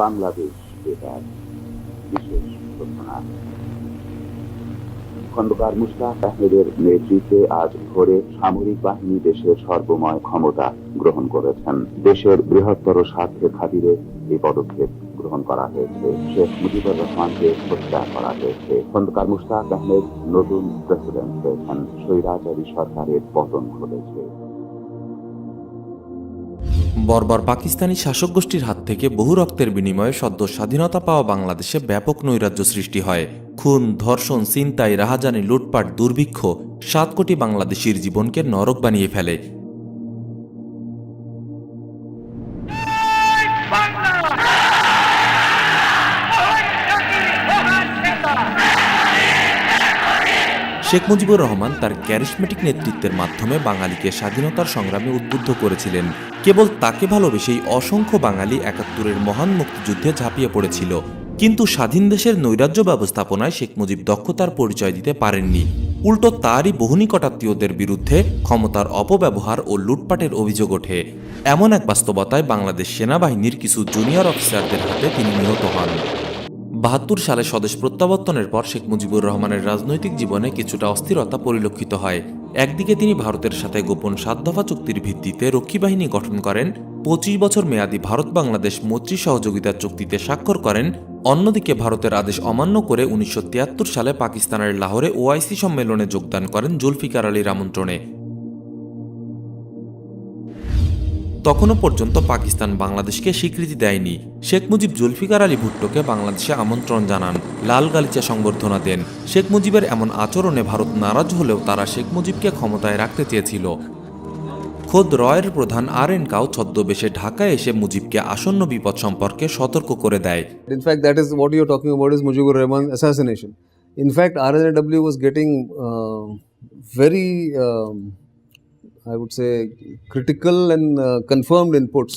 বাংলাদেশ বেতার বিশেষ ঘোষণা। খন্দকার মুশতাক আহমেদের নেতৃত্বে আজ ভোরে সামরিক বাহিনী দেশের সর্বময় ক্ষমতা গ্রহণ করেছেন। দেশের বৃহত্তর স্বার্থের খাতিরে এই পদক্ষেপ গ্রহণ করা হয়েছে। শেখ মুজিবুর রহমানকে হত্যা করা হয়েছে। খন্দকার মুশতাক আহমেদ নতুন প্রেসিডেন্ট হয়েছেন। স্বৈরাচারী সরকারের পতন ঘটেছে। বর্বর পাকিস্তানি শাসক গোষ্ঠীর হাত থেকে বহু রক্তের বিনিময়ে সদ্য স্বাধীনতা পাওয়া বাংলাদেশে ব্যাপক নৈরাজ্য সৃষ্টি হয়। খুন, ধর্ষণ, ছিনতাই, রাহাজানি, লুটপাট, দুর্ভিক্ষ 7 কোটি বাংলাদেশির জীবনকে নরক বানিয়ে ফেলে। শেখ মুজিবুর রহমান তার ক্যারিসমেটিক নেতৃত্বের মাধ্যমে বাঙালিকে স্বাধীনতার সংগ্রামে উদ্বুদ্ধ করেছিলেন। কেবল তাকে ভালোবেসেই অসংখ্য বাঙালি ৭১-এর মহান মুক্তিযুদ্ধে ঝাঁপিয়ে পড়েছিল। কিন্তু স্বাধীন দেশের নৈরাজ্য ব্যবস্থাপনায় শেখ মুজিব দক্ষতার পরিচয় দিতে পারেননি। উল্টো তারই বহু নিকটাত্মীয়দের বিরুদ্ধে ক্ষমতার অপব্যবহার ও লুটপাটের অভিযোগ ওঠে। এমন এক বাস্তবতায় বাংলাদেশ সেনাবাহিনীর কিছু জুনিয়র অফিসারদের হাতে তিনি নিহত হন। ৭২ সালে স্বদেশ প্রত্যাবর্তনের পর শেখ মুজিবুর রহমানের রাজনৈতিক জীবনে কিছুটা অস্থিরতা পরিলক্ষিত হয়। একদিকে তিনি ভারতের সাথে গোপন ৭ দফা চুক্তির ভিত্তিতে রক্ষী বাহিনী গঠন করেন, ২৫ বছর মেয়াদী ভারত বাংলাদেশ মৈত্রী সহযোগিতা চুক্তিতে স্বাক্ষর করেন। অন্যদিকে ভারতের আদেশ অমান্য করে ১৯৭৩ সালে পাকিস্তানের লাহোরে ওআইসি সম্মেলনে যোগদান করেন জুলফিকার আলীর আমন্ত্রণে। তখনও পর্যন্ত পাকিস্তান বাংলাদেশকে স্বীকৃতি দেয়নি। শেখ মুজিব জুলফিকার আলী ভুট্টোকে বাংলাদেশে আমন্ত্রণ জানান, লাল গালিচা সংবর্ধনা দেন। শেখ মুজিবের এমন আচরণে ভারত নারাজ হলেও তারা শেখ মুজিবকে ক্ষমতায় রাখতে চেয়েছিল। খোদ রয়ের প্রধান আর.এন. কাউ ছদ্মবেশে ঢাকায় এসে মুজিবকে আসন্ন বিপদ সম্পর্কে সতর্ক করে দেয়। In fact, that is what you're talking about is Mujibur Rahman's assassination. In fact, RNW was getting very I would say critical and confirmed inputs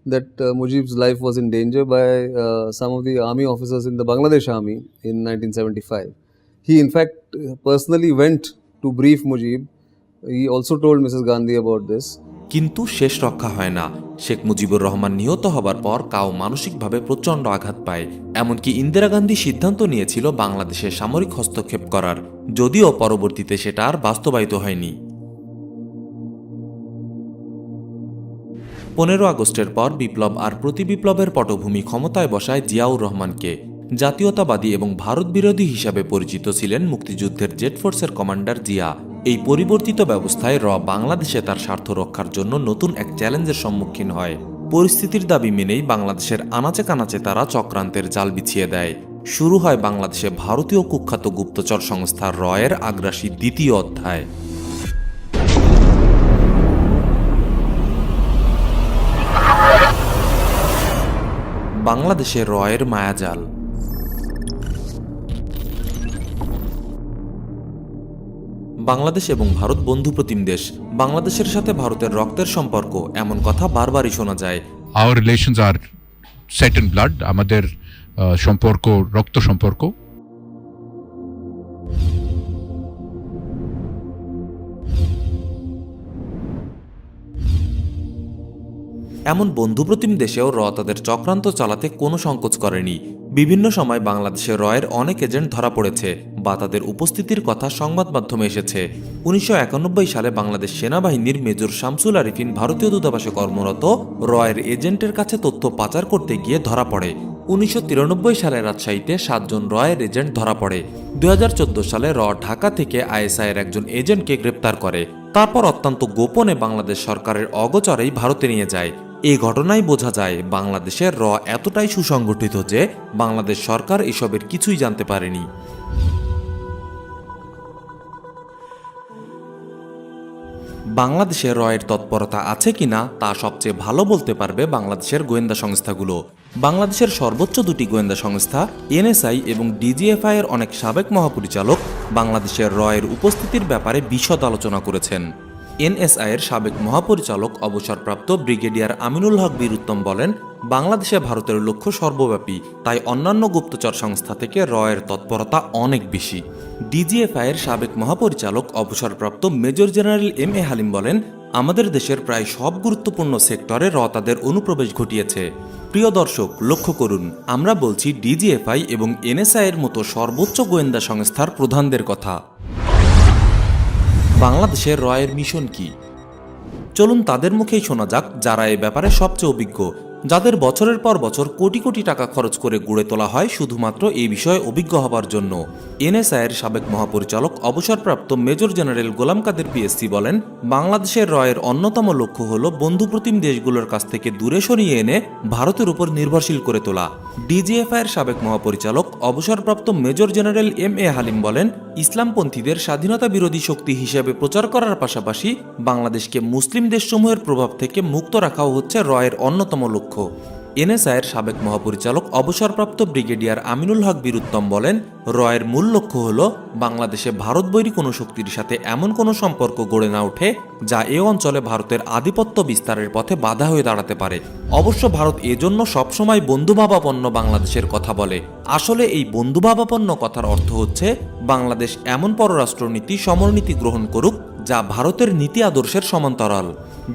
that Mujib's life was in danger by some of the army officers in the Bangladesh army in 1975. He in fact personally went to brief Mujib. He also told Mrs. Gandhi about this. কিন্তু শেষ রক্ষা হয় না। শেখ মুজিবুর রহমান নিহত হবার পর cow মানসিকভাবে প্রচণ্ড আঘাত পায়। এমনকি ইন্দিরা গান্ধী সিদ্ধান্ত নিয়েছিল বাংলাদেশে সামরিক হস্তক্ষেপ করার, যদিও পরবর্তীতে সেটা আর বাস্তবায়িত হয়নি। ১৫ আগস্টের পর বিপ্লব আর প্রতিবিপ্লবের পটভূমি ক্ষমতায় বসায় জিয়াউর রহমানকে। জাতীয়তাবাদী এবং ভারত বিরোধী হিসাবে পরিচিত ছিলেন মুক্তিযুদ্ধের জেড ফোর্সের কমান্ডার জিয়া। এই পরিবর্তিত ব্যবস্থায় বাংলাদেশে তার স্বার্থ রক্ষার জন্য নতুন এক চ্যালেঞ্জের সম্মুখীন হয়। পরিস্থিতির দাবি মেনেই বাংলাদেশের আনাচে কানাচে তারা চক্রান্তের জাল বিছিয়ে দেয়। শুরু হয় বাংলাদেশে ভারতীয় কুখ্যাত গুপ্তচর সংস্থা রয়ের আগ্রাসী দ্বিতীয় অধ্যায়। বাংলাদেশে রয়ের মায়াজাল। বাংলাদেশ এবং ভারত বন্ধুপ্রতিম দেশ। বাংলাদেশের সাথে ভারতের রক্তের সম্পর্ক, এমন কথা বারবারই শোনা যায়। Our relations are set in blood. আমাদের সম্পর্ক রক্ত সম্পর্ক। এমন বন্ধুপ্রতিম দেশেও তাদের চক্রান্ত চালাতে কোনো সংকোচ করেনি। বিভিন্ন সময় বাংলাদেশে রয়ের অনেক এজেন্ট ধরা পড়েছে বা তাদের উপস্থিতির কথা সংবাদ মাধ্যমে এসেছে। ১৯৯১ সালে বাংলাদেশ সেনাবাহিনীর মেজর শামসুল আরিফিন ভারতীয় দূতাবাসে কর্মরত রয়ের এজেন্টের কাছে তথ্য পাচার করতে গিয়ে ধরা পড়ে। ১৯৯৩ সালে রাজশাহীতে 7 জন রয়ের এজেন্ট ধরা পড়ে। ২০১৪ সালে ঢাকা থেকে আইএসআইয়ের একজন এজেন্টকে গ্রেপ্তার করে। তারপর অত্যন্ত গোপনে বাংলাদেশ সরকারের অগোচরেই ভারতে নিয়ে যায়। এই ঘটনায় বোঝা যায় বাংলাদেশের এতটাই সুসংগঠিত যে বাংলাদেশ সরকার এসবের কিছুই জানতে পারেনি। বাংলাদেশে রয়ের তৎপরতা আছে কিনা তা সবচেয়ে ভালো বলতে পারবে বাংলাদেশের গোয়েন্দা সংস্থাগুলো। বাংলাদেশের সর্বোচ্চ দুটি গোয়েন্দা সংস্থা এনএসআই এবং ডিজিএফআই এর অনেক সাবেক মহাপরিচালক বাংলাদেশের রয়ের উপস্থিতির ব্যাপারে বিশদ আলোচনা করেছেন। এনএসআই এর সাবেক মহাপরিচালক অবসরপ্রাপ্ত ব্রিগেডিয়ার আমিনুল হক বীর উত্তম বলেন, বাংলাদেশে ভারতের লক্ষ্য সর্বব্যাপী, তাই অন্যান্য গুপ্তচর সংস্থা থেকে রয়ের তৎপরতা অনেক বেশি। ডিজিএফআই এর সাবেক মহাপরিচালক অবসরপ্রাপ্ত major general M A Halim বলেন, আমাদের দেশের প্রায় সব গুরুত্বপূর্ণ সেক্টরে তাদের অনুপ্রবেশ ঘটিয়েছে। প্রিয় দর্শক, লক্ষ্য করুন, আমরা বলছি ডিজিএফআই এবং এনএসআই এর মতো সর্বোচ্চ গোয়েন্দা সংস্থার প্রধানদের কথা। বাংলাদেশের রয়ের মিশন কি? চলুন তাদের মুখেই শোনা যাক, যারা এ ব্যাপারে সবচেয়ে অভিজ্ঞ, যাদের বছরের পর বছর কোটি কোটি টাকা খরচ করে গড়ে তোলা হয় শুধুমাত্র এই বিষয়ে অভিজ্ঞ হবার জন্য। এনএসআই এর সাবেক মহাপরিচালক অবসরপ্রাপ্ত মেজর জেনারেল গোলাম কাদের পিএসসি বলেন, বাংলাদেশের রয়ের অন্যতম লক্ষ্য হল বন্ধুপ্রতিম দেশগুলোর কাছ থেকে দূরে সরিয়ে এনে ভারতের উপর নির্ভরশীল করে তোলা। ডিজিএফআই এর সাবেক মহাপরিচালক অবসরপ্রাপ্ত major general M A Halim বলেন, ইসলামপন্থীদের স্বাধীনতা বিরোধী শক্তি হিসেবে প্রচার করার পাশাপাশি বাংলাদেশকে মুসলিম দেশসমূহের প্রভাব থেকে মুক্ত রাখাও হচ্ছে রয়ের অন্যতম লক্ষ্য। এনএসআই এর সাবেক মহাপরিচালক অবসরপ্রাপ্ত ব্রিগেডিয়ার আমিনুল হক বীর উত্তম বলেন, রয়ের মূল লক্ষ্য হল বাংলাদেশে ভারতবৈরী কোনো শক্তির সাথে এমন কোনো সম্পর্ক গড়ে না ওঠে যা এ অঞ্চলে ভারতের আধিপত্য বিস্তারের পথে বাধা হয়ে দাঁড়াতে পারে। অবশ্য ভারত এজন্য সবসময় বন্ধুভাবাপন্ন বাংলাদেশের কথা বলে। আসলে এই বন্ধুভাবাপন্ন কথার অর্থ হচ্ছে বাংলাদেশ এমন পররাষ্ট্রনীতি সমরনীতি গ্রহণ করুক যা ভারতের নীতি আদর্শের সমান্তরাল।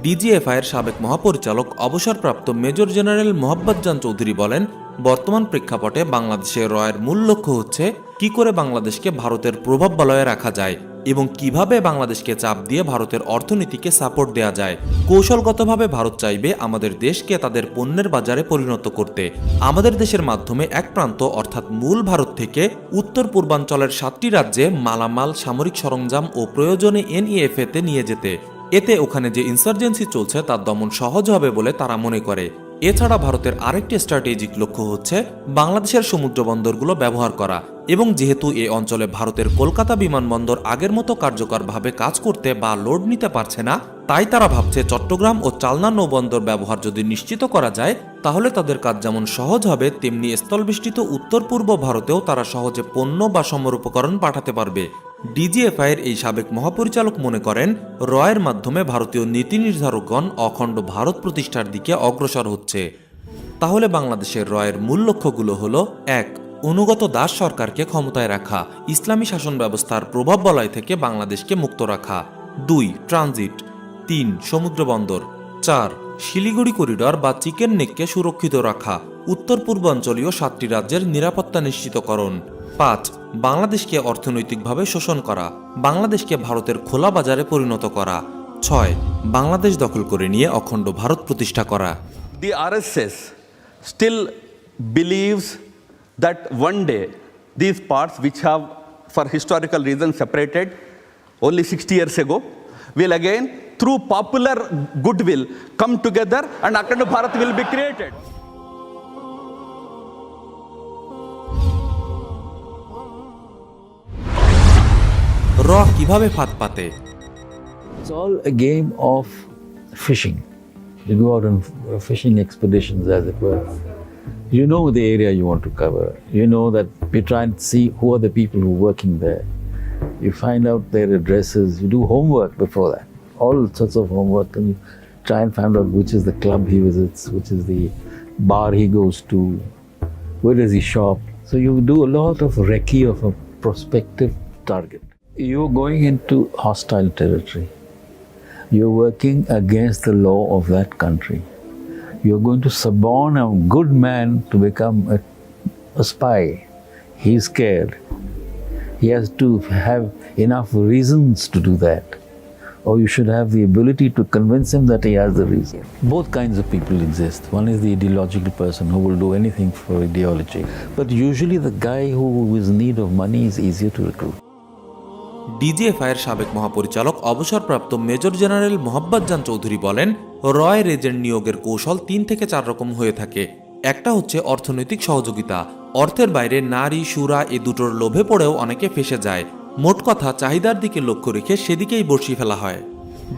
ডিজিএফআই এর সাবেক মহাপরিচালক অবসরপ্রাপ্ত মেজর জেনারেল মোহাব্বতজান চৌধুরী বলেন, বর্তমান প্রেক্ষাপটে বাংলাদেশের রয়ের মূল লক্ষ্য হচ্ছে কি করে বাংলাদেশকে ভারতের প্রভাব বলয়ে রাখা যায় এবং কিভাবে বাংলাদেশকে চাপ দিয়ে ভারতের অর্থনীতিকে সাপোর্ট দেওয়া যায়। কৌশলগতভাবে ভারত চাইবে আমাদের দেশকে তাদের পণ্যের বাজারে পরিণত করতে, আমাদের দেশের মাধ্যমে এক প্রান্ত অর্থাৎ মূল ভারত থেকে উত্তর পূর্বাঞ্চলের 7টি রাজ্যে মালামাল, সামরিক সরঞ্জাম ও প্রয়োজনে এনইএফএ তে নিয়ে যেতে। এতে ওখানে যে ইনসার্জেন্সি চলছে তার দমন সহজ হবে বলে তারা মনে করে। এছাড়া ভারতের আরেকটি স্ট্র্যাটেজিক লক্ষ্য হচ্ছে বাংলাদেশের সমুদ্র বন্দরগুলো ব্যবহার করা, এবং যেহেতু এই অঞ্চলে ভারতের কলকাতা বিমানবন্দর আগের মতো কার্যকরভাবে কাজ করতে বা লোড নিতে পারছে না, তাই তারা ভাবছে চট্টগ্রাম ও চালনা নৌবন্দর ব্যবহার যদি নিশ্চিত করা যায় তাহলে তাদের কাজ যেমন সহজ হবে, তেমনি স্থলবেষ্টিত উত্তর পূর্ব ভারতেও তারা সহজে পণ্য বা সমর উপকরণ পাঠাতে পারবে। ডিজিএফআই এর এই সাবেক মহাপরিচালক মনে করেন, রয়ের মাধ্যমে ভারতীয় নীতি নির্ধারকগণ অখণ্ড ভারত প্রতিষ্ঠার দিকে অগ্রসর হচ্ছে। তাহলে বাংলাদেশের রয়ের মূল লক্ষ্যগুলো হল: 1. অনুগত দাস সরকারকে ক্ষমতায় রাখা, ইসলামী শাসন ব্যবস্থার প্রভাব বলয় থেকে বাংলাদেশকে মুক্ত রাখা। 2. ট্রানজিট। 3. সমুদ্র বন্দর। 4. শিলিগুড়ি করিডর বা চিকেন নেককে সুরক্ষিত রাখা, উত্তর পূর্বাঞ্চলীয় 7টি রাজ্যের নিরাপত্তা নিশ্চিতকরণ। 5. বাংলাদেশকে অর্থনৈতিকভাবে শোষণ করা, বাংলাদেশকে ভারতের খোলা বাজারে পরিণত করা। 6. বাংলাদেশ দখল করে নিয়ে অখণ্ড ভারত প্রতিষ্ঠা করা। The RSS still believes that one day these parts, which have for historical reasons separated only 60 years ago, will again through popular goodwill come together and Akhanda Bharat will be created. র কিভাবে ফাঁদ পাতে? It's all a game of fishing. You go out on fishing expeditions, as it were. You know the area you want to cover. You know that you try and see who are the people who are working there. You find out their addresses. You do homework before that, all sorts of homework, and you try and find out which is the club he visits, which is the bar he goes to, where does he shop. So you do a lot of recce of a prospective target. You're going into hostile territory. You're working against the law of that country. You're going to suborn a good man to become a spy. He's scared. He has to have enough reasons to do that. Or you should have the ability to convince him that he has the reason. Both kinds of people exist. One is the ideological person who will do anything for ideology. But usually the guy who is in need of money is easier to recruit. DGFI এর সাবেক মহাপরিচালক অবসরপ্রাপ্ত major general মোহাব্বতজান Chowdhury বলেন, রয়ের agent নিয়োগের কৌশল 3 থেকে 4 রকম হয়ে থাকে। একটা হচ্ছে অর্থনৈতিক সহযোগিতা। অর্থের বাইরে নারী, সুরা এ দুটোর লোভে পড়েও অনেকে ফেসে যায়। মোট কথা, চাহিদার দিকে লক্ষ্য রেখে সেদিকেই বর্ষি ফেলা হয়।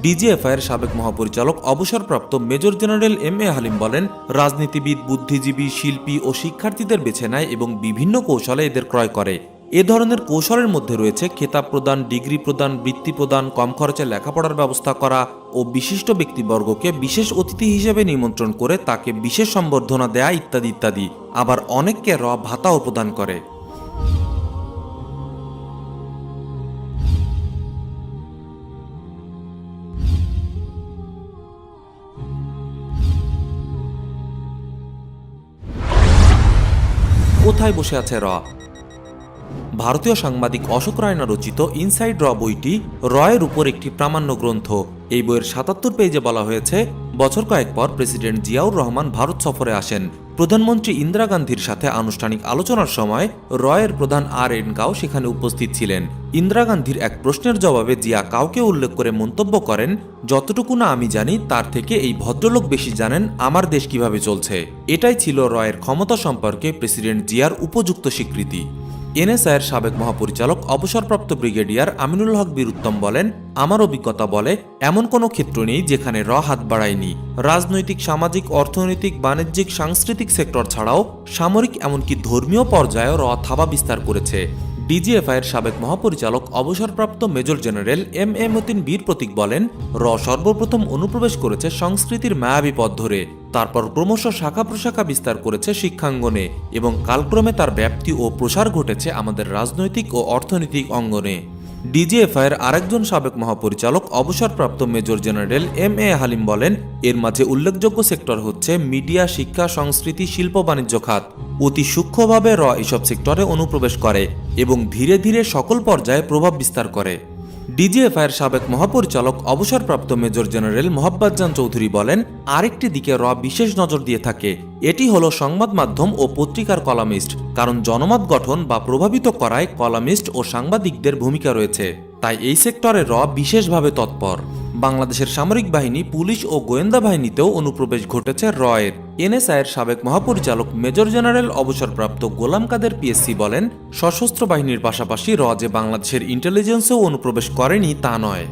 ডিজিএফআই এর সাবেক মহাপরিচালক অবসরপ্রাপ্ত major general M A Halim বলেন, রাজনীতিবিদ, বুদ্ধিজীবী, শিল্পী ও শিক্ষার্থীদের বেছে নেয় এবং বিভিন্ন কৌশলে এদের ক্রয় করে। এ ধরনের কৌশলের মধ্যে রয়েছে খেতাব প্রদান, ডিগ্রি প্রদান, বৃত্তি প্রদান, কম খরচে লেখাপড়ার ব্যবস্থা করা ও বিশিষ্ট ব্যক্তিবর্গকে বিশেষ অতিথি হিসেবে নিমন্ত্রণ করে তাকে বিশেষ সম্বর্ধনা দেয়া ইত্যাদি ইত্যাদি। আবার অনেককে ভাতাও প্রদান করে। কোথায় বসে আছে ভারতীয় সাংবাদিক অশোক রায়না রচিত ইনসাইড বইটি এর উপর একটি প্রামাণ্য গ্রন্থ। এই বইয়ের ৭৭ পেজে বলা হয়েছে, বছর কয়েক পর প্রেসিডেন্ট জিয়াউর রহমান ভারত সফরে আসেন। প্রধানমন্ত্রী ইন্দিরা গান্ধীর সাথে আনুষ্ঠানিক আলোচনার সময় এর প্রধান আর.এন. কাও সেখানে উপস্থিত ছিলেন। ইন্দিরা গান্ধীর এক প্রশ্নের জবাবে জিয়া কাউকে উল্লেখ করে মন্তব্য করেন, যতটুকু না আমি জানি তার থেকে এই ভদ্রলোক বেশি জানেন আমার দেশ কিভাবে চলছে। এটাই ছিল এর ক্ষমতা সম্পর্কে প্রেসিডেন্ট জিয়ার উপযুক্ত স্বীকৃতি। এনএসআইয়ের সাবেক মহাপরিচালক অবসরপ্রাপ্ত ব্রিগেডিয়ার আমিনুল হক বীর উত্তম বলেন, আমার অভিজ্ঞতা বলে এমন কোনো ক্ষেত্র নেই যেখানে হাত বাড়ায়নি। রাজনৈতিক, সামাজিক, অর্থনৈতিক, বাণিজ্যিক, সাংস্কৃতিক সেক্টর ছাড়াও সামরিক এমনকি ধর্মীয় পর্যায়েও থাবা বিস্তার করেছে। ডিজিএফআইয়ের সাবেক মহাপরিচালক অবসরপ্রাপ্ত মেজর জেনারেল এম.এ. মতিন বীর প্রতীক বলেন, সর্বপ্রথম অনুপ্রবেশ করেছে সংস্কৃতির মায়াবী পথ ধরে, তারপর ক্রমশ শাখা প্রশাখা বিস্তার করেছে শিক্ষাঙ্গনে এবং কালক্রমে তার ব্যাপ্তি ও প্রসার ঘটেছে আমাদের রাজনৈতিক ও অর্থনৈতিক অঙ্গনে। ডিজিএফআইয়ের আরেকজন সাবেক মহাপরিচালক অবসরপ্রাপ্ত মেজর জেনারেল এম.এ. হালিম বলেন, এর মাঝে উল্লেখযোগ্য সেক্টর হচ্ছে মিডিয়া, শিক্ষা, সংস্কৃতি, শিল্প, বাণিজ্য খাত। অতি সূক্ষ্মভাবে এসব সেক্টরে অনুপ্রবেশ করে এবং ধীরে ধীরে সকল পর্যায়ে প্রভাব বিস্তার করে। ডিজিএফআইয়ের সাবেক মহাপরিচালক অবসরপ্রাপ্ত মেজর জেনারেল মোহাব্বতজান চৌধুরী বলেন, আরেকটি দিকে বিশেষ নজর দিয়ে থাকে, এটি হলো সংবাদ মাধ্যম ও পত্রিকার কলামিস্ট, কারণ জনমত গঠন বা প্রভাবিত করায় কলামিস্ট ও সাংবাদিকদের ভূমিকা রয়েছে, তাই এই সেক্টরে বিশেষভাবে তৎপর। বাংলাদেশের সামরিক বাহিনী, পুলিশ ও গোয়েন্দা বাহিনীতেও অনুপ্রবেশ ঘটেছে এর। এনএসআইয়ের সাবেক মহাপরিচালক মেজর জেনারেল অবসরপ্রাপ্ত গোলাম কাদের পিএসসি বলেন, সশস্ত্র বাহিনীর পাশাপাশি যে বাংলাদেশের ইন্টেলিজেন্সেও অনুপ্রবেশ করেনি তা নয়।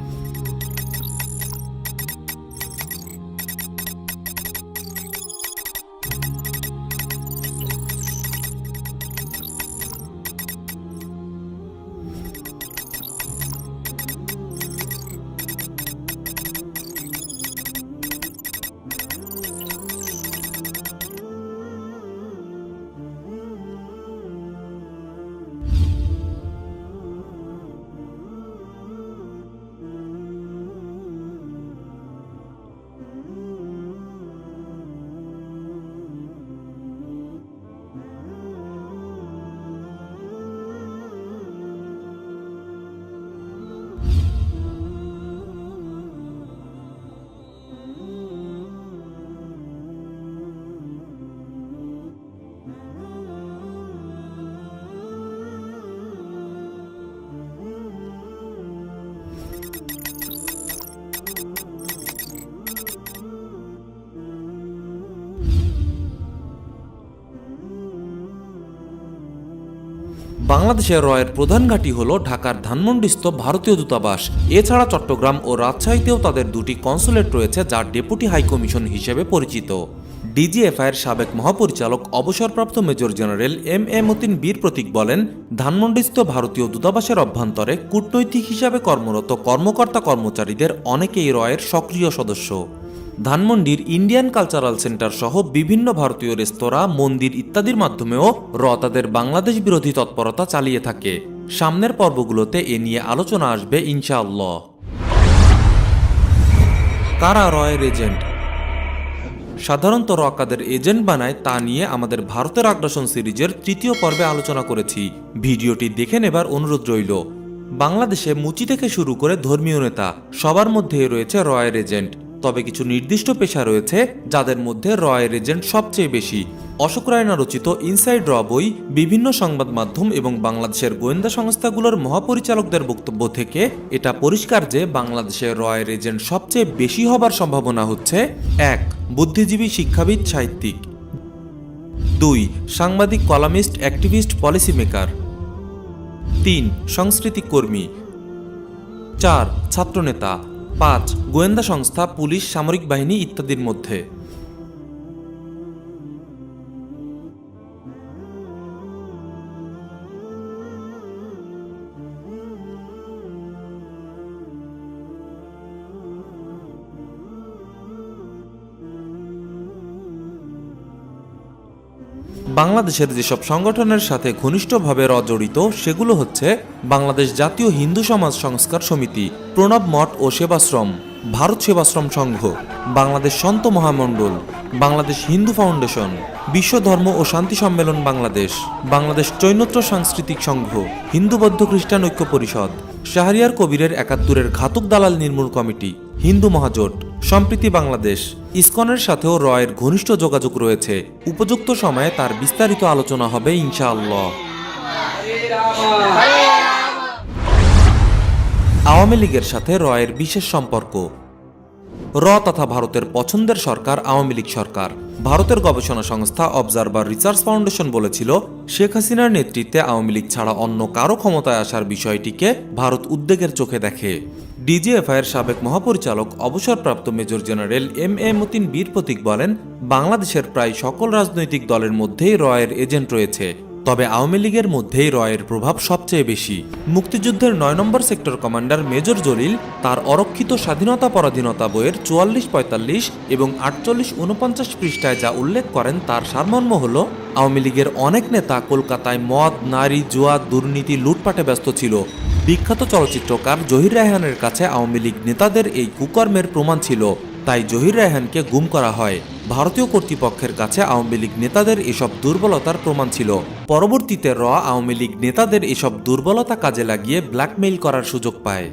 বাংলাদেশের এর প্রধান ঘাঁটি হল ঢাকার ধানমন্ডিস্থ ভারতীয় দূতাবাস। এছাড়া চট্টগ্রাম ও রাজশাহীতেও তাদের দুটি কনসুলেট রয়েছে, যা ডেপুটি হাইকমিশন হিসেবে পরিচিত। ডিজিএফআইয়ের সাবেক মহাপরিচালক অবসরপ্রাপ্ত মেজর জেনারেল এম.এ. মতিন বীর প্রতীক বলেন, ধানমন্ডিস্থ ভারতীয় দূতাবাসের অভ্যন্তরে কূটনৈতিক হিসাবে কর্মরত কর্মকর্তা কর্মচারীদের অনেকেই এর সক্রিয় সদস্য। ধানমন্ডির ইন্ডিয়ান কালচারাল সেন্টার সহ বিভিন্ন ভারতীয় রেস্তোরাঁ, মন্দির ইত্যাদির মাধ্যমেও তাদের বাংলাদেশ বিরোধী তৎপরতা চালিয়ে থাকে। সামনের পর্বগুলোতে এ নিয়ে আলোচনা আসবে ইনশাআল্লাহ। কারা এর এজেন্ট? সাধারণত কাদের এজেন্ট বানায় তা নিয়ে আমাদের ভারতের আগ্রাসন সিরিজের ৩য় পর্বে আলোচনা করেছি, ভিডিওটি দেখে নেবার অনুরোধ রইল। বাংলাদেশে মুচি থেকে শুরু করে ধর্মীয় নেতা সবার মধ্যেই রয়েছে এর এজেন্ট, তবে কিছু নির্দিষ্ট পেশা রয়েছে যাদের মধ্যে এর এজেন্ট সবচেয়ে বেশি। অশোক রায়না রচিত ইনসাইড বই বিভিন্ন সংবাদ মাধ্যম এবং বাংলাদেশের গোয়েন্দা সংস্থাগুলোর মহাপরিচালকদের বক্তব্য থেকে এটা পরিষ্কার যে বাংলাদেশের এর এজেন্ট সবচেয়ে বেশি হবার সম্ভাবনা হচ্ছে ১. বুদ্ধিজীবী, শিক্ষাবিদ, সাহিত্যিক। ২. সাংবাদিক, কলামিস্ট, অ্যাক্টিভিস্ট, পলিসি মেকার। ৩. সাংস্কৃতিক কর্মী। ৪. ছাত্রনেতা। ৫. গোয়েন্দা সংস্থা, পুলিশ, সামরিক বাহিনী ইত্যাদির মধ্যে। বাংলাদেশের যেসব সংগঠনের সাথে ঘনিষ্ঠভাবে র জড়িত সেগুলো হচ্ছে বাংলাদেশ জাতীয় হিন্দু সমাজ সংস্কার সমিতি, প্রণব মঠ ও সেবাশ্রম, ভারত সেবাশ্রম সংঘ, বাংলাদেশ সন্ত মহামণ্ডল, বাংলাদেশ হিন্দু ফাউন্ডেশন, বিশ্ব ধর্ম ও শান্তি সম্মেলন বাংলাদেশ, বাংলাদেশ চৈনত্র সাংস্কৃতিক সংঘ, হিন্দু বৌদ্ধ খ্রিস্টান ঐক্য পরিষদ, শাহরিয়ার কবিরের ৭১-এর ঘাতক দালাল নির্মূল কমিটি, হিন্দু মহাজোট, সম্প্রীতি বাংলাদেশ। ইসকনের সাথেও রয়ের ঘনিষ্ঠ যোগাযোগ রয়েছে। উপযুক্ত সময়ে তার বিস্তারিত আলোচনা হবে ইনশাআল্লাহ। আওয়ামী লীগের সাথে রয়ের বিশেষ সম্পর্ক। র তথা ভারতের পছন্দের সরকার আওয়ামী লীগ সরকার। ভারতের গবেষণা সংস্থা অবজারভার রিসার্চ ফাউন্ডেশন বলেছিল, শেখ হাসিনার নেতৃত্বে আওয়ামী লীগ ছাড়া অন্য কারো ক্ষমতায় আসার বিষয়টিকে ভারত উদ্বেগের চোখে দেখে। ডিজিএফআইয়ের সাবেক মহাপরিচালক অবসরপ্রাপ্ত মেজর জেনারেল এম মতিন বীর প্রতীক বলেন, বাংলাদেশের প্রায় সকল রাজনৈতিক দলের মধ্যেই রয়ের এজেন্ট রয়েছে, তবে আওয়ামী লীগের মধ্যেই রয়ের প্রভাব সবচেয়ে বেশি। মুক্তিযুদ্ধের ৯ নম্বর সেক্টর কমান্ডার মেজর জলিল তার অরক্ষিত স্বাধীনতা পরাধীনতা বইয়ের ৪৪-৪৫ এবং ৪৮-৪৯ পৃষ্ঠায় যা উল্লেখ করেন তার সারমর্ম হল, আওয়ামী লীগের অনেক নেতা কলকাতায় মদ, নারী, জুয়া, দুর্নীতি, লুটপাটে ব্যস্ত ছিল। বিখ্যাত চলচ্চিত্রকার জহির রায়হানের কাছে আওয়ামী লীগ নেতাদের এই কুকর্মের প্রমাণ ছিল, তাই জহির রায়হানকে গুম করা হয়। ভারতীয় কর্তৃপক্ষের কাছে আওয়ামী লীগ নেতাদের এসব দুর্বলতার প্রমাণ ছিল। পরবর্তীতে আওয়ামী লীগ নেতাদের এসব দুর্বলতা কাজে লাগিয়ে ব্ল্যাকমেইল করার সুযোগ পায়।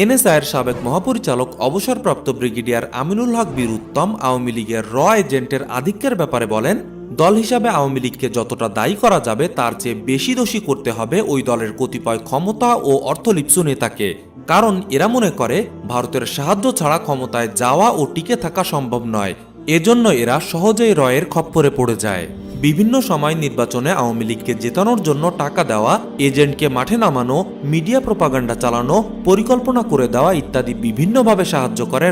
এনএসআইয়ের সাবেক মহাপরিচালক অবসরপ্রাপ্ত ব্রিগেডিয়ার আমিনুল হক বীর উত্তম আওয়ামী লীগের এজেন্টের আধিক্যের ব্যাপারে বলেন, দল হিসাবে আওয়ামী লীগকে যতটা দায়ী করা যাবে তার চেয়ে বেশি দোষী করতে হবে ওই দলের কতিপয় ক্ষমতা ও অর্থলিপ্সু নেতাকে, কারণ এরা মনে করে ভারতের সাহায্য ছাড়া ক্ষমতায় যাওয়া ও টিকে থাকা সম্ভব নয়। এজন্য এরা সহজেই রয়ের খপ্পরে পড়ে যায়। বিভিন্ন সময় নির্বাচনে আওয়ামী লীগকে জেতানোর জন্য টাকা দেওয়া, এজেন্টকে মাঠে নামানো, মিডিয়া প্রোপাগান্ডা চালানো, পরিকল্পনা করে দেওয়া ইত্যাদি বিভিন্নভাবে সাহায্য করে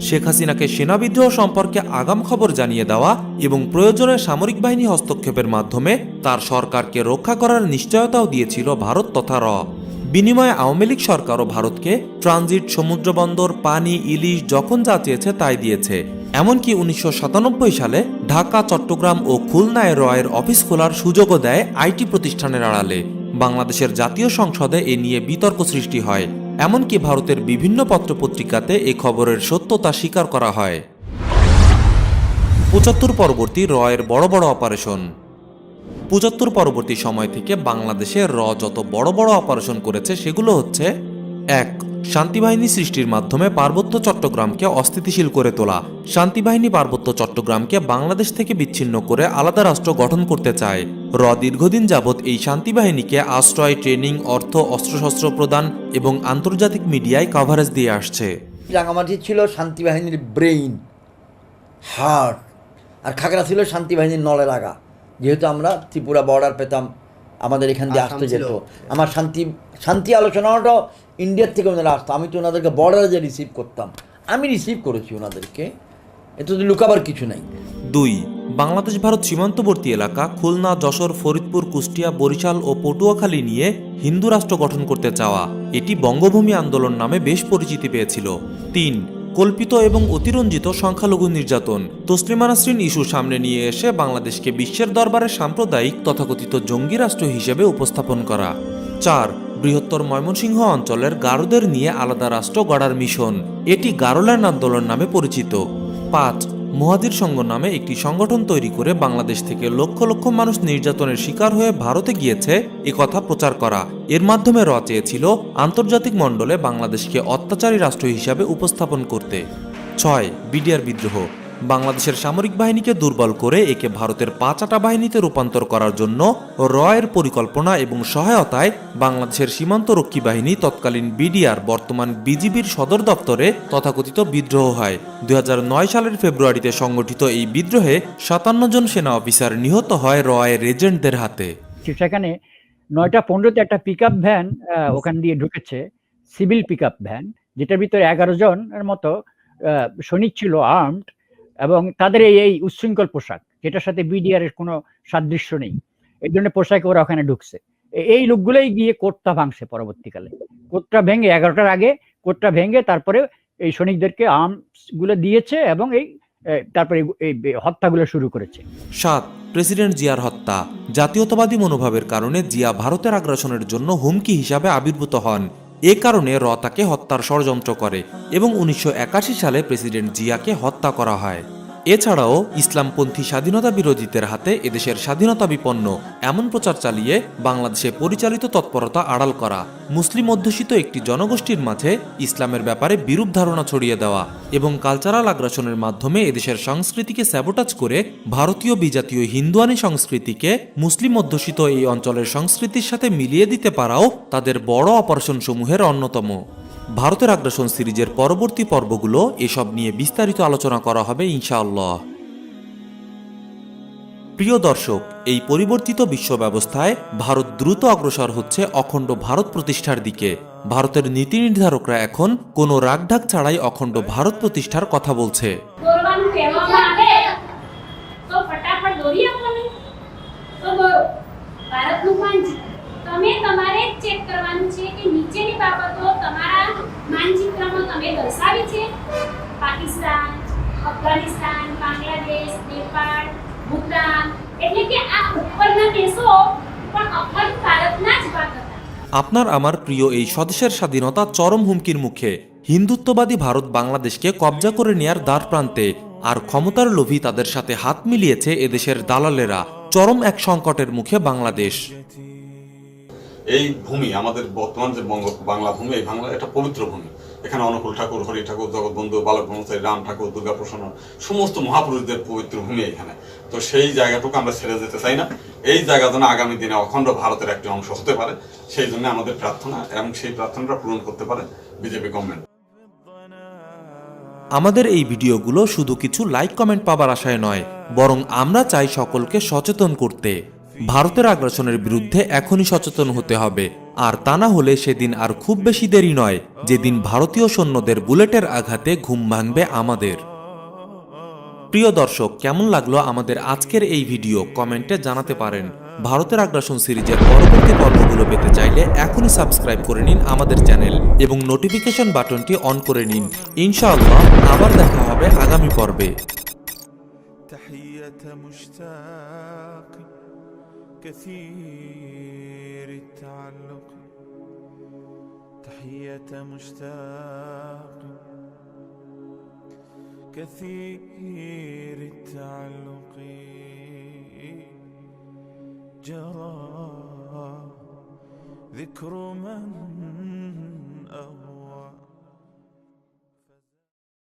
শেখ হাসিনাকে সেনা বিদ্রোহ সম্পর্কে আগাম খবর জানিয়ে দেওয়া এবং প্রয়োজনে সামরিক বাহিনী হস্তক্ষেপের মাধ্যমে তার সরকারকে রক্ষা করার নিশ্চয়তাও দিয়েছিল ভারত তথা বিনিময়ে আওয়ামী লীগ সরকারও ভারতকে ট্রানজিট, সমুদ্রবন্দর, পানি, ইলিশ যখন যা চেয়েছে তাই দিয়েছে। এমনকি ১৯৯৭ সালে ঢাকা, চট্টগ্রাম ও খুলনায় রয়ের অফিস খোলার সুযোগও দেয় আইটি প্রতিষ্ঠানের আড়ালে। বাংলাদেশের জাতীয় সংসদে এ নিয়ে বিতর্ক সৃষ্টি হয়। এমনকি ভারতের বিভিন্ন পত্রপত্রিকাতে এ খবরের সত্যতা স্বীকার করা হয়। ৭৫ পরবর্তী রয়ের বড় বড় অপারেশন। ৭৫ পরবর্তী সময় থেকে বাংলাদেশে যত বড় বড় অপারেশন করেছে সেগুলো হচ্ছে: ১. শান্তিবাহিনী সৃষ্টির মাধ্যমে পার্বত্য চট্টগ্রামকে অস্থিতিশীল করে তোলা। শান্তিবাহিনী পার্বত্য চট্টগ্রামকে বাংলাদেশ থেকে বিচ্ছিন্ন করে আলাদা রাষ্ট্র গঠন করতে চায়। দীর্ঘদিন যাবৎ এই শান্তিবাহিনীকে আশ্রয়, ট্রেনিং, অর্থ, অস্ত্রশস্ত্র প্রদান এবং আন্তর্জাতিক মিডিয়ায় কভারেজ দিয়ে আসছে। রাঙামাটি ছিল শান্তিবাহিনীর ব্রেইন, হার্ট, আর খাগড়া ছিল শান্তিবাহিনীর নলের আগা। যেহেতু আমরা ত্রিপুরা বর্ডার পেতাম, আমাদের এখান দিয়ে আসতে যেত। আমার শান্তি আলোচনাটাও ইন্ডিয়ার থেকে ওনারা আসতো, আমি তো ওনাদেরকে বর্ডারে যে রিসিভ করতাম, আমি রিসিভ করেছি ওনাদেরকে, এতে তো লুকাবার কিছু নাই। ২. বাংলাদেশ ভারত সীমান্তবর্তী এলাকা খুলনা, যশোর, ফরিদপুর, কুষ্টিয়া, বরিশাল ও পটুয়াখালী নিয়ে হিন্দু রাষ্ট্র গঠন করতে চাওয়া। এটি বঙ্গভূমি আন্দোলন নামে বেশ পরিচিতি পেয়েছিল। ৩. কল্পিত এবং অতিরঞ্জিত সংখ্যালঘু নির্যাতন। তসলিমা নাসরিন ইস্যু সামনে নিয়ে এসে বাংলাদেশকে বিশ্বের দরবারে সাম্প্রদায়িক তথাকথিত জঙ্গি রাষ্ট্র হিসেবে উপস্থাপন করা। ৪. বৃহত্তর ময়মনসিংহ অঞ্চলের গারোদের নিয়ে আলাদা রাষ্ট্র গড়ার মিশন। এটি গারোল্যান্ড আন্দোলন নামে পরিচিত। ৫. মুহাজির সংঘ নামে একটি সংগঠন তৈরি করে বাংলাদেশ থেকে লক্ষ লক্ষ মানুষ নির্যাতনের শিকার হয়ে ভারতে গিয়েছে একথা প্রচার করা। এর মাধ্যমে চেয়েছিল আন্তর্জাতিক মণ্ডলে বাংলাদেশকে অত্যাচারী রাষ্ট্র হিসাবে উপস্থাপন করতে। ৬. বিডিআর বিদ্রোহ। বাংলাদেশের সামরিক বাহিনীকে দুর্বল করে একে ভারতের পাঁচাটা বাহিনীতে রূপান্তর করার জন্য এর পরিকল্পনা এবং সহায়তায় বাংলাদেশের সীমান্তরক্ষী বাহিনী তৎকালীন বিডিআর বর্তমান বিজিবির সদর দপ্তরে তথাকথিত বিদ্রোহ হয়। ২০০৯ সালের ফেব্রুয়ারিতে সংগঠিত এই বিদ্রোহে ৫৭ জন সেনা অফিসার নিহত হয় এর এজেন্টদের হাতে। সেখানে ৯টা ১৫তে একটা পিক আপ ভ্যান ওখান দিয়ে ঢুকেছে, সিভিল পিক আপ ভ্যান, যেটার ভিতরে ১১ জনের মতো সৈনিক ছিল, আর্মড, এবং তাদের এই উচ্ছৃঙ্খল পোশাক, যেটার সাথে বিডিআর এর কোনো সাদৃশ্য নেই, এই ধরনের পোশাকে ওরা ওখানে ঢুকছে। এই লোকগুলোই গিয়ে কোর্টটা ভাঙছে। পরবর্তীকালে কোর্টটা ভেঙে ১১টার আগে কোর্টটা ভেঙে তারপরে এই সৈনিকদেরকে আর্মস গুলো দিয়েছে এবং এই তারপরে এই হত্যাগুলো শুরু করেছে। 7. প্রেসিডেন্ট জিয়ার হত্যা। জাতীয়তাবাদী মনোভাবের কারণে জিয়া ভারতের আগ্রাসনের জন্য হুমকি হিসাবে আবির্ভূত হন। এ কারণে তাকে হত্যার ষড়যন্ত্র করে এবং 1981 সালে প্রেসিডেন্ট জিয়াকে হত্যা করা হয়। এছাড়াও ইসলামপন্থী স্বাধীনতা বিরোধীদের হাতে এদেশের স্বাধীনতা বিপন্ন এমন প্রচার চালিয়ে বাংলাদেশে পরিচালিত তৎপরতা আড়াল করা, মুসলিম অধ্যুষিত একটি জনগোষ্ঠীর মাঝে ইসলামের ব্যাপারে বিরূপ ধারণা ছড়িয়ে দেওয়া এবং কালচারাল আগ্রাসনের মাধ্যমে এদেশের সংস্কৃতিকে স্যাবোটাজ করে ভারতীয় বিজাতীয় হিন্দুয়ানি সংস্কৃতিকে মুসলিম অধ্যুষিত এই অঞ্চলের সংস্কৃতির সাথে মিলিয়ে দিতে পারাও তাদের বড় অপারেশনসমূহের অন্যতম। ভারতের আগ্রাসন সিরিজের পরবর্তী পর্বগুলো এসব নিয়ে বিস্তারিত আলোচনা করা হবে ইনশাআল্লাহ। প্রিয় দর্শক, এই পরিবর্তিত বিশ্ব ব্যবস্থায় ভারত দ্রুত অগ্রসর হচ্ছে অখণ্ড ভারত প্রতিষ্ঠার দিকে। ভারতের নীতি নির্ধারকরা এখন কোনো রাগঢাক ছাড়াই অখণ্ড ভারত প্রতিষ্ঠার কথা বলছে। તમે તમારે ચેક કરવાનું છે કે નીચેની બાબતો તમારા માનચિત્રમાં તમે દર્શાવી છે. પાકિસ્તાન, અફઘાનિસ્તાન, બાંગ્લાદેશ, નેપાળ, ભૂતાન, એટલે કે આ ઉપરના દેશો પણ અખંડ ભારતના જ ભાગ હતા. আপনার আমার প্রিয় এই স্বদেশের স্বাধীনতা চরম হুমকির মুখে। হিন্দুত্ববাদী ভারত বাংলাদেশকে কবজা করে নেয়ার দ্বার প্রান্তে, আর ক্ষমতার লোভী তাদের সাথে হাত মিলিয়েছে এদেশের দালালেরা। চরম এক সংকটের মুখে বাংলাদেশ। এই ভূমি আমাদের বর্তমান যে বাংলা ভূমি, এই বাংলা একটা পবিত্র ভূমি। এখানে অনুকূল ঠাকুর, হরি ঠাকুর, জগৎবন্ধু, বালক ব্রহ্মচারী, রাম ঠাকুর, দুর্গা প্রসন্ন, সমস্ত মহাপুরুষদের পবিত্র ভূমি এখানে। তো সেই জায়গাটুকু আমরা ছেড়ে যেতে চাই না। এই জায়গা যেন আগামী দিনে অখণ্ড ভারতের একটি অংশ হতে পারে, সেই জন্য আমাদের প্রার্থনা, এবং সেই প্রার্থনাটা পূরণ করতে পারে বিজেপি গভর্নমেন্ট। আমাদের এই ভিডিওগুলো শুধু কিছু লাইক কমেন্ট পাবার আশায় নয়, বরং আমরা চাই সকলকে সচেতন করতে। ভারতের আগ্রাসনের বিরুদ্ধে এখনই সচেতন হতে হবে, আর তা না হলে সেদিন আর খুব বেশি দেরি নয় যেদিন ভারতীয় সৈন্যদের বুলেটের আঘাতে ঘুম ভাঙবে আমাদের। প্রিয় দর্শক, কেমন লাগলো আমাদের আজকের এই ভিডিও কমেন্টে জানাতে পারেন। ভারতের আগ্রাসন সিরিজের পরবর্তী পর্বগুলো পেতে চাইলে এখনই সাবস্ক্রাইব করে নিন আমাদের চ্যানেল এবং নোটিফিকেশন বাটনটি অন করে নিন। ইনশাআল্লাহ আবার দেখা হবে আগামী পর্বে। كثير التعلق، تحية مشتاق كثير التعلق، جرى ذكر من